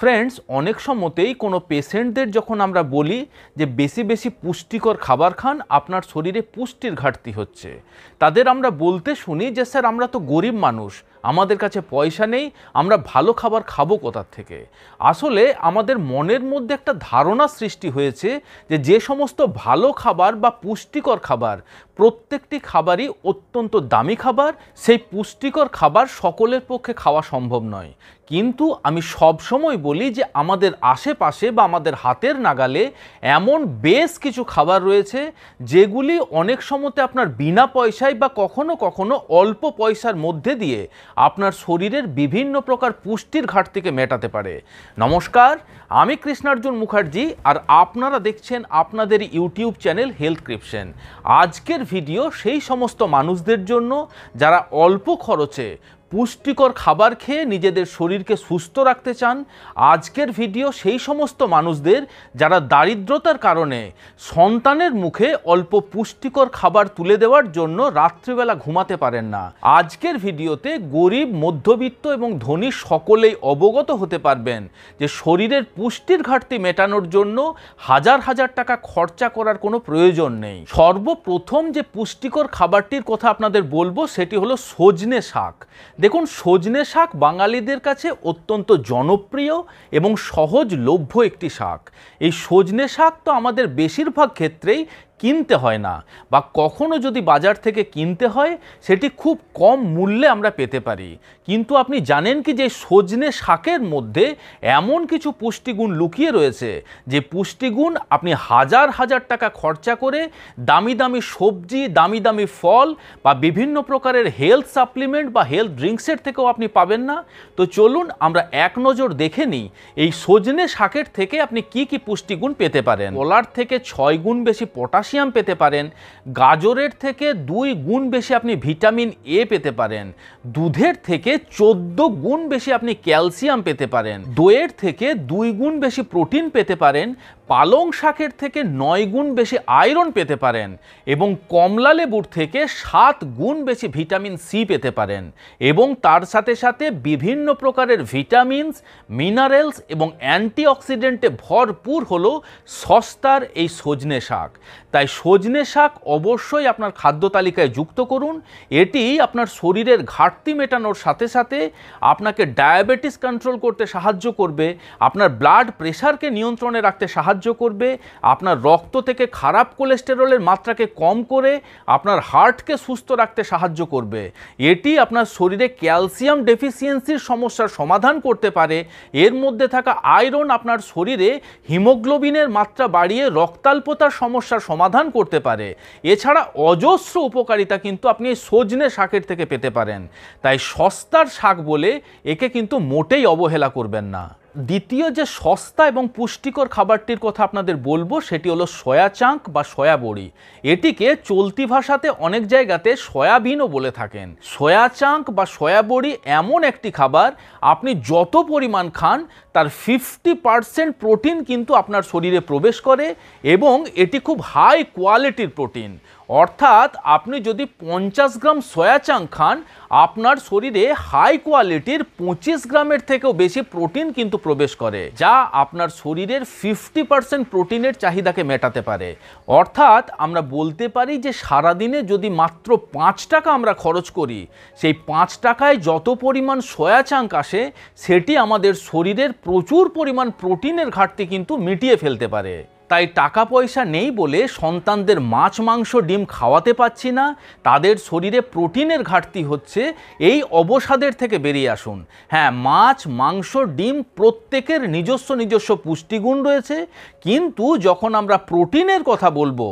Friends, অনেক সময়তেই কোনো পেশেন্টদের যখন আমরা বলি যে বেশি বেশি পুষ্টিকর খাবার খান, আপনার শরীরে পুষ্টির ঘাটতি হচ্ছে, তাদের আমরা বলতে শুনি যে স্যার আমরা তো গরিব মানুষ, আমাদের কাছে পয়সা নেই, আমরা ভালো খাবার খাবো কোথা থেকে। আসলে আমাদের মনের মধ্যে একটা ধারণা সৃষ্টি হয়েছে যে যে সমস্ত ভালো খাবার বা পুষ্টিকর খাবার, প্রত্যেকটি খাবারই অত্যন্ত দামি খাবার, সেই পুষ্টিকর খাবার সকলের পক্ষে খাওয়া সম্ভব নয়। কিন্তু আমি সবসময় বলি যে আমাদের আশেপাশে বা আমাদের হাতের নাগালে এমন বেশ কিছু খাবার রয়েছে যেগুলি অনেক সময়তে আপনার বিনা পয়সায় বা কখনো কখনো অল্প পয়সার মধ্যে দিয়ে আপনার শরীরের বিভিন্ন প্রকার পুষ্টির ঘাটতিকে মেটাতে পারে। নমস্কার, আমি কৃষ্ণার্জুন মুখার্জি, আর আপনারা দেখছেন আপনাদের ইউটিউব চ্যানেল হেলথক্রিপশন। আজকের ভিডিও সেই সমস্ত মানুষদের জন্য যারা অল্প খরচে পুষ্টিকর খাবার খেয়ে নিজেদের শরীরকে সুস্থ রাখতে চান। আজকের ভিডিও সেই সমস্ত মানুষদের যারা দারিদ্রতার কারণে সন্তানের মুখে অল্প পুষ্টিকর খাবার তুলে দেওয়ার জন্য রাত্রিবেলা ঘুমাতে পারেন না। আজকের ভিডিওতে গরিব, মধ্যবিত্ত এবং ধনী সকলেই অবগত হতে পারবেন যে শরীরের পুষ্টির ঘাটতি মেটানোর জন্য হাজার হাজার টাকা খরচা করার কোনো প্রয়োজন নেই। সর্বপ্রথম যে পুষ্টিকর খাবারটির কথা আপনাদের বলবো সেটি হলো সজনে শাক। দেখুন, সজনে শাক বাঙালিদের কাছে অত্যন্ত জনপ্রিয় এবং সহজলভ্য একটি শাক। এই সজনে শাক তো আমাদের বেশিরভাগ ক্ষেত্রেই কিনতে হয় না, বা কখনো যদি বাজার থেকে কিনতে হয় সেটি খুব কম মূল্যে আমরা পেতে পারি। কিন্তু আপনি জানেন কি যে সজনে শাকের মধ্যে এমন কিছু পুষ্টিগুণ লুকিয়ে রয়েছে যে পুষ্টিগুণ আপনি হাজার হাজার টাকা খরচা করে দামি দামি সবজি, দামি দামি ফল বা বিভিন্ন প্রকারের হেলথ সাপ্লিমেন্ট বা হেলথ ড্রিঙ্কসের থেকেও আপনি পাবেন না। তো চলুন আমরা এক নজর দেখে নিই এই সজনে শাকের থেকে আপনি কি কি পুষ্টিগুণ পেতে পারেন। কলার থেকে 6 গুণ বেশি পটাশিয়াম পেতে পারেন, গাজরের থেকে 2 গুণ বেশি আপনি ভিটামিন এ পেতে পারেন, দুধের থেকে 14 গুণ বেশি আপনি ক্যালসিয়াম পেতে পারেন, দইয়ের থেকে 2 গুণ বেশি প্রোটিন পেতে পারেন, পালং শাকের থেকে 9 গুণ বেশি আয়রন পেতে পারেন এবং কমলা লেবুর থেকে 7 গুণ বেশি ভিটামিন সি পেতে পারেন। এবং তার সাথে সাথে বিভিন্ন প্রকারের ভিটামিনস, মিনারেলস এবং অ্যান্টিঅক্সিডেন্টে ভরপুর হলো সস্তার এই সজনে শাক। তাই সজনে শাক অবশ্যই আপনার খাদ্য তালিকায় যুক্ত করুন। এটি আপনার শরীরের ঘাটতি মেটানোর সাথে সাথে আপনাকে ডায়াবেটিস কন্ট্রোল করতে সাহায্য করবে, আপনার ব্লাড প্রেশারকে নিয়ন্ত্রণে রাখতে সাহায্য করবে, আপনার রক্ত থেকে খারাপ কোলেস্টেরলের মাত্রাকে কম করে আপনার হার্টকে সুস্থ রাখতে সাহায্য করবে। এটি আপনার শরীরে ক্যালসিয়াম ডেফিসিয়েন্সির সমস্যার সমাধান করতে পারে। এর মধ্যে থাকা আয়রন আপনার শরীরে হিমোগ্লোবিনের মাত্রা বাড়িয়ে রক্তাল্পতার সমস্যার সমাধান করতে পারে। এছাড়া অজস্র উপকারিতা কিন্তু আপনি এই সজনে শাকের থেকে পেতে পারেন। তাই সস্তার শাক বলে একে কিন্তু মোটেই অবহেলা করবেন না। দ্বিতীয় যে সস্তা এবং পুষ্টিকর খাবারটির কথা আপনাদের বলবো সেটি হলো সয়া চাঙ্ক বা সয়া বড়ি। এটিকে চলতি ভাষাতে অনেক জায়গাতে সয়াবিনও বলে থাকেন। সয়া চাঙ্ক বা সয়া বড়ি এমন একটি খাবার, আপনি যত পরিমাণ খান তার 50% প্রোটিন কিন্তু আপনার শরীরে প্রবেশ করে এবং এটি খুব হাই কোয়ালিটির প্রোটিন। অর্থাৎ আপনি যদি 50 গ্রাম সয়া চাঙ্ক খান, আপনার শরীরে হাই কোয়ালিটির 25 গ্রামের থেকেও বেশি প্রোটিন কিন্তু প্রবেশ করে, যা আপনার শরীরের 50% প্রোটিনের চাহিদাকে মেটাতে পারে। অর্থাৎ আমরা বলতে পারি যে সারাদিনে যদি মাত্র 5 টাকা আমরা খরচ করি, সেই 5 টাকায় যত পরিমাণ সয়া চাঙ্ক আসে সেটি আমাদের শরীরের প্রচুর পরিমাণ প্রোটিনের ঘাটতি কিন্তু মিটিয়ে ফেলতে পারে। তাই টাকা পয়সা নেই বলে সন্তানদের মাছ, মাংস, ডিম খাওয়াতে পাচ্ছি না, তাদের শরীরে প্রোটিনের ঘাটতি হচ্ছে, এই অবসাদের থেকে বেরিয়ে আসুন। হ্যাঁ, মাছ, মাংস, ডিম প্রত্যেকের নিজস্ব নিজস্ব পুষ্টিগুণ রয়েছে, কিন্তু যখন আমরা প্রোটিনের কথা বলবো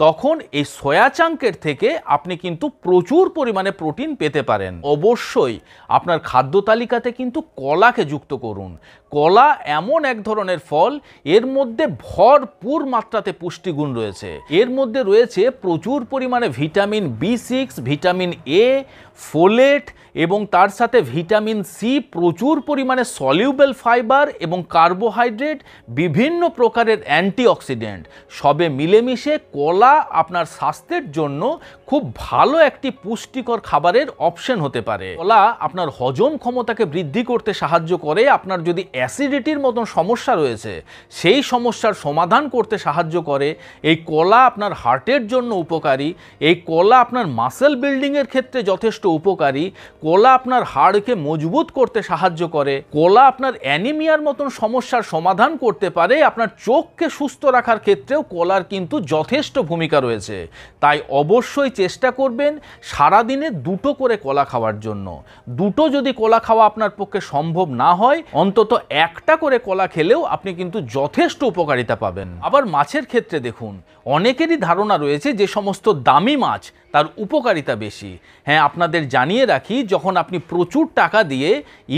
তখন এই সয়া চাঙ্কের থেকে আপনি কিন্তু প্রচুর পরিমাণে প্রোটিন পেতে পারেন। অবশ্যই আপনার খাদ্য তালিকাতে কিন্তু কলাকে যুক্ত করুন। কলা এমন এক ধরনের ফল, এর মধ্যে ভরপুর মাত্রাতে পুষ্টিগুণ রয়েছে। এর মধ্যে রয়েছে প্রচুর পরিমাণে vitamin B6, vitamin A, folate এবং তার সাথে ভিটামিন সি, প্রচুর পরিমাণে সলিউবল ফাইবার এবং কার্বোহাইড্রেট, বিভিন্ন প্রকারের অ্যান্টিঅক্সিডেন্ট, সবে মিলেমিশে কলা কলা আপনার স্বাস্থ্যের জন্য খুব ভালো একটি পুষ্টিকর খাবারের অপশন হতে পারে। কলা আপনার হজম ক্ষমতাকে বৃদ্ধি করতে সাহায্য করে। আপনার যদি অ্যাসিডিটির মতন সমস্যা রয়েছে সেই সমস্যার সমাধান করতে সাহায্য করে। এই কলা আপনার হার্টের জন্য উপকারী। এই কলা আপনার মাসেল বিল্ডিংয়ের ক্ষেত্রে যথেষ্ট উপকারী। কলা আপনার হাড়কে মজবুত করতে সাহায্য করে। কলা আপনার অ্যানিমিয়ার মতন সমস্যার সমাধান করতে পারে। আপনার চোখকে সুস্থ রাখার ক্ষেত্রেও কলার কিন্তু যথেষ্ট ভূমিকা রয়েছে। তাই অবশ্যই চেষ্টা করবেন সারাদিনে 2টো করে কলা খাওয়ার জন্য। 2টো যদি কলা খাওয়া আপনার পক্ষে সম্ভব না হয়, অন্তত 1টা করে কলা খেলেও আপনি কিন্তু যথেষ্ট উপকারিতা পাবেন। আবার মাছের ক্ষেত্রে দেখুন, অনেকেরই ধারণা রয়েছে যে সমস্ত দামি মাছ তার উপকারিতা বেশি। হ্যাঁ, আপনাদের জানিয়ে রাখি, যখন আপনি প্রচুর টাকা দিয়ে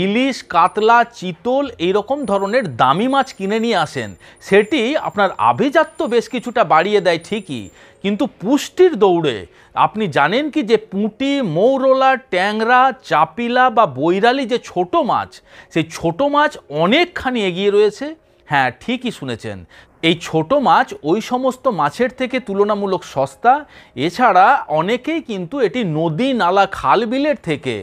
ইলিশ, কাতলা, চিতল এইরকম ধরনের দামি মাছ কিনে নিয়ে আসেন, সেটি আপনার আভিজাত্য বেশ কিছুটা বাড়িয়ে দেয় ঠিকই, কিন্তু পুষ্টির দৌড়ে আপনি জানেন কি যে পুঁটি, মৌরলা, ট্যাংরা, চাপিলা বা বৈরালি যে ছোট মাছ, সেই ছোট মাছ অনেকখানি এগিয়ে রয়েছে। হ্যাঁ, ঠিকই শুনেছেন, এই ছোট মাছ ওই সমস্ত মাছের থেকে তুলনামূলক সস্তা। এছাড়া অনেকেই কিন্তু এটি নদী, নালা, খাল, বিলের থেকে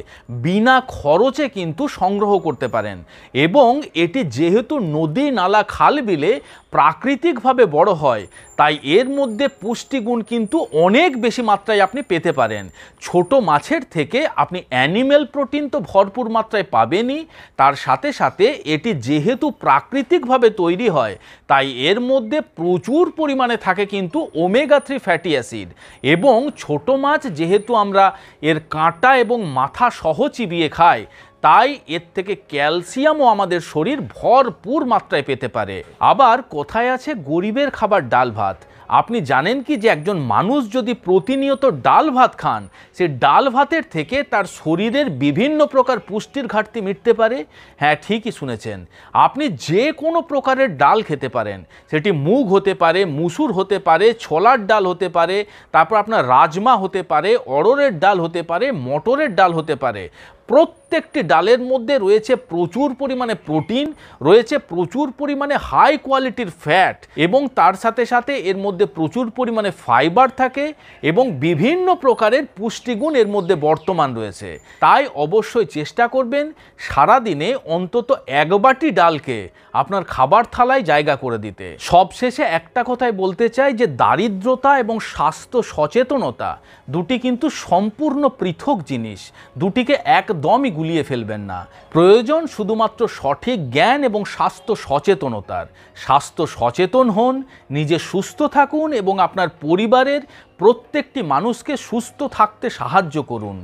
বিনা খরচে কিন্তু সংগ্রহ করতে পারেন। এবং এটি যেহেতু নদী, নালা, খাল, বিলে প্রাকৃতিকভাবে বড় হয়, তাই এর মধ্যে পুষ্টিগুণ কিন্তু অনেক বেশি মাত্রায় আপনি পেতে পারেন। ছোট মাছের থেকে আপনি অ্যানিম্যাল প্রোটিন তো ভরপুর মাত্রায় পাবেনই, তার সাথে সাথে এটি যেহেতু প্রাকৃতিকভাবে তৈরি হয়, তাই এর মধ্যে প্রচুর পরিমাণে থাকে কিন্তু ওমেগা 3 ফ্যাটি অ্যাসিড। এবং ছোট মাছ যেহেতু আমরা এর কাঁটা এবং মাথা সহ চিবিয়ে খাই, তাই এর থেকে ক্যালসিয়ামও আমাদের শরীর ভরপুর মাত্রায় পেতে পারে। আবার কথায় আছে, গরিবের খাবার ডাল ভাত। আপনি জানেন কি যে একজন মানুষ যদি প্রতিনিয়ত ডাল ভাত খান, সে ডাল ভাতের থেকে তার শরীরের বিভিন্ন প্রকার পুষ্টির ঘাটতি মিটতে পারে। হ্যাঁ, ঠিকই শুনেছেন, আপনি যে কোনো প্রকারের ডাল খেতে পারেন। সেটি মুগ হতে পারে, মুসুর হতে পারে, ছোলার ডাল হতে পারে, তারপর আপনার রাজমা হতে পারে, অড়হরের ডাল হতে পারে, মটরের ডাল হতে পারে। প্রত্যেকটি ডালের মধ্যে রয়েছে প্রচুর পরিমাণে প্রোটিন, রয়েছে প্রচুর পরিমাণে হাই কোয়ালিটির ফ্যাট, এবং তার সাথে সাথে এর মধ্যে প্রচুর পরিমাণে ফাইবার থাকে এবং বিভিন্ন প্রকারের পুষ্টিগুণ এর মধ্যে বর্তমান রয়েছে। তাই অবশ্যই চেষ্টা করবেন সারাদিনে অন্তত 1 বাটি ডালকে আপনার খাবার থালায় জায়গা করে দিতে। সবশেষে একটা কথাই বলতে চাই যে দারিদ্রতা এবং স্বাস্থ্য সচেতনতা দুটি কিন্তু সম্পূর্ণ পৃথক জিনিস। দুটিকে একদমই গুলিয়ে ফেলবেন না। প্রয়োজন শুধুমাত্র সঠিক জ্ঞান এবং স্বাস্থ্য সচেতনতার। স্বাস্থ্য সচেতন হন, নিজে সুস্থ থাকুন এবং আপনার পরিবারের প্রত্যেকটি মানুষকে সুস্থ থাকতে সাহায্য করুন।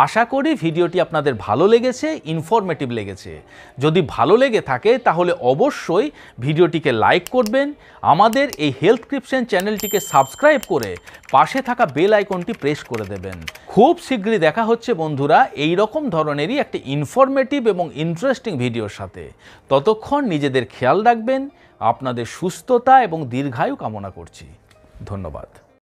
আশা করি ভিডিওটি আপনাদের ভালো লেগেছে, ইনফরমেটিভ লেগেছে। যদি ভালো লেগে থাকে তাহলে অবশ্যই ভিডিওটিকে লাইক করবেন, আমাদের এই হেলথক্রিপশন চ্যানেলটিকে সাবস্ক্রাইব করে পাশে থাকা বেল আইকনটি প্রেস করে দেবেন। খুব শীঘ্রই দেখা হচ্ছে বন্ধুরা এই রকম ধরনেরই একটি ইনফরমেটিভ এবং ইন্টারেস্টিং ভিডিওর সাথে। ততক্ষণ নিজেদের খেয়াল রাখবেন। আপনাদের সুস্থতা এবং দীর্ঘায়ু কামনা করছি। ধন্যবাদ।